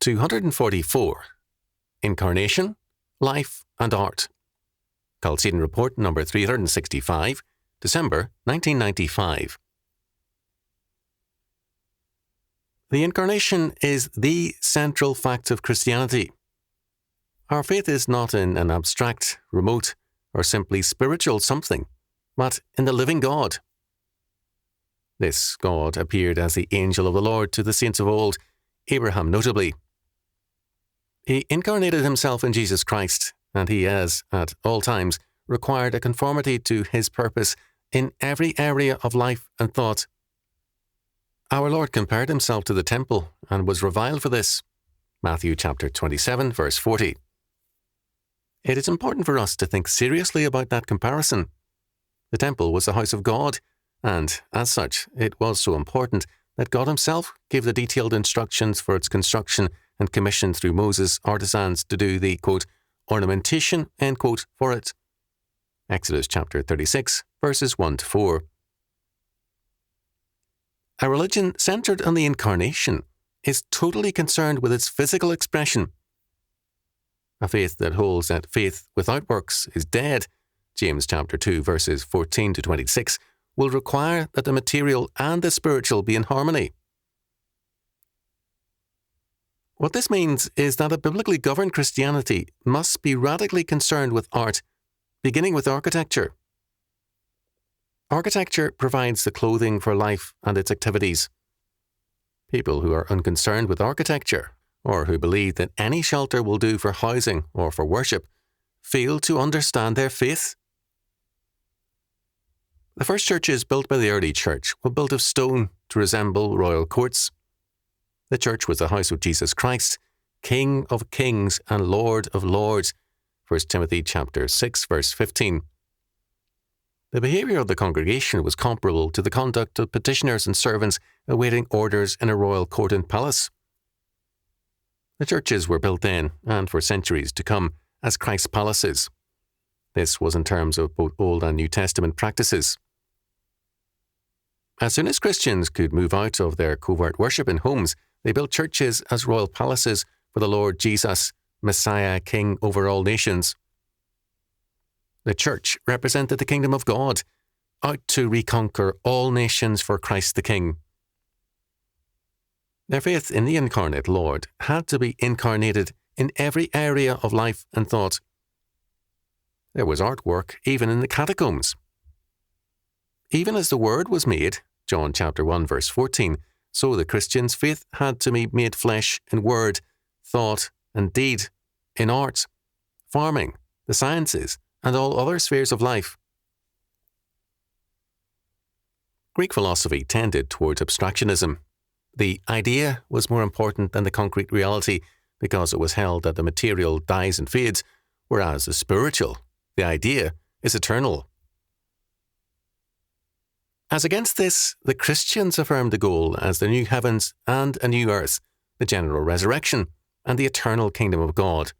244. Incarnation, Life and Art. Chalcedon Report number 365, December 1995. The Incarnation is the central fact of Christianity. Our faith is not in an abstract, remote, or simply spiritual something, but in the living God. This God appeared as the angel of the Lord to the saints of old, Abraham notably. He incarnated himself in Jesus Christ, and he has, at all times, required a conformity to his purpose in every area of life and thought. Our Lord compared himself to the temple and was reviled for this. Matthew chapter 27, verse 40. It is important for us to think seriously about that comparison. The temple was the house of God, and, as such, it was so important that God himself gave the detailed instructions for its construction and commissioned through Moses artisans to do the, quote, ornamentation, end quote, for it. Exodus chapter 36, verses 1 to 4. A religion centered on the Incarnation is totally concerned with its physical expression. A faith that holds that faith without works is dead, James chapter 2, verses 14 to 26, will require that the material and the spiritual be in harmony. What this means is that a biblically governed Christianity must be radically concerned with art, beginning with architecture. Architecture provides the clothing for life and its activities. People who are unconcerned with architecture, or who believe that any shelter will do for housing or for worship, fail to understand their faith. The first churches built by the early church were built of stone to resemble royal courts. The church was the house of Jesus Christ, King of kings and Lord of lords, 1 Timothy chapter 6, verse 15. The behaviour of the congregation was comparable to the conduct of petitioners and servants awaiting orders in a royal court and palace. The churches were built then, and for centuries to come, as Christ's palaces. This was in terms of both Old and New Testament practices. As soon as Christians could move out of their covert worship in homes, they built churches as royal palaces for the Lord Jesus, Messiah, King over all nations. The church represented the kingdom of God, out to reconquer all nations for Christ the King. Their faith in the incarnate Lord had to be incarnated in every area of life and thought. There was artwork even in the catacombs. Even as the Word was made, John chapter 1 verse 14, so the Christian's faith had to be made flesh in word, thought, and deed, in art, farming, the sciences, and all other spheres of life. Greek philosophy tended towards abstractionism. The idea was more important than the concrete reality because it was held that the material dies and fades, whereas the spiritual, the idea, is eternal. As against this, the Christians affirmed the goal as the new heavens and a new earth, the general resurrection, and the eternal kingdom of God.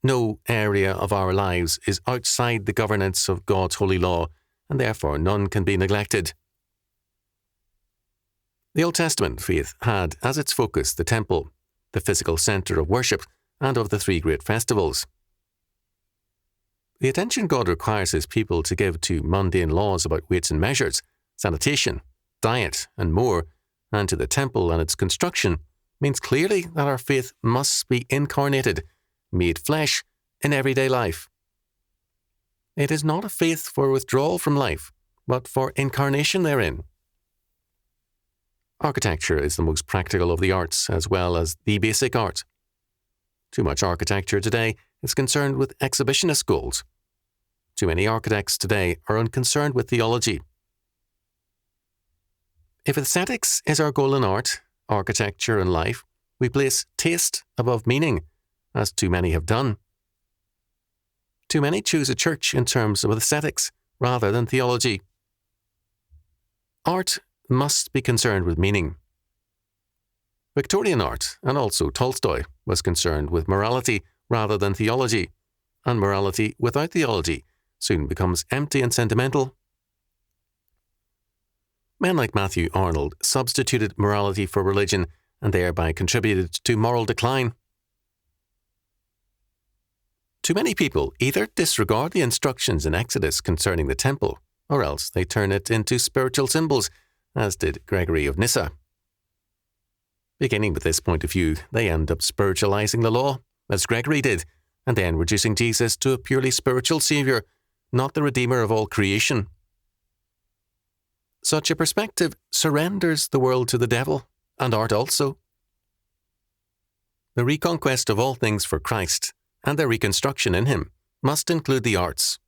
No area of our lives is outside the governance of God's holy law, and therefore none can be neglected. The Old Testament faith had as its focus the temple, the physical centre of worship, and of the three great festivals. The attention God requires his people to give to mundane laws about weights and measures, sanitation, diet, and more, and to the temple and its construction, means clearly that our faith must be incarnated, made flesh, in everyday life. It is not a faith for withdrawal from life, but for incarnation therein. Architecture is the most practical of the arts, as well as the basic art. Too much architecture today is concerned with exhibitionist goals. Too many architects today are unconcerned with theology. If aesthetics is our goal in art, architecture, and life, we place taste above meaning, as too many have done. Too many choose a church in terms of aesthetics rather than theology. Art must be concerned with meaning. Victorian art, and also Tolstoy, was concerned with morality rather than theology, and morality without theology soon becomes empty and sentimental. Men like Matthew Arnold substituted morality for religion and thereby contributed to moral decline. Too many people either disregard the instructions in Exodus concerning the temple, or else they turn it into spiritual symbols, as did Gregory of Nyssa. Beginning with this point of view, they end up spiritualizing the law, as Gregory did, and then reducing Jesus to a purely spiritual Saviour, not the Redeemer of all creation. Such a perspective surrenders the world to the devil, and art also. The reconquest of all things for Christ, and their reconstruction in him, must include the arts,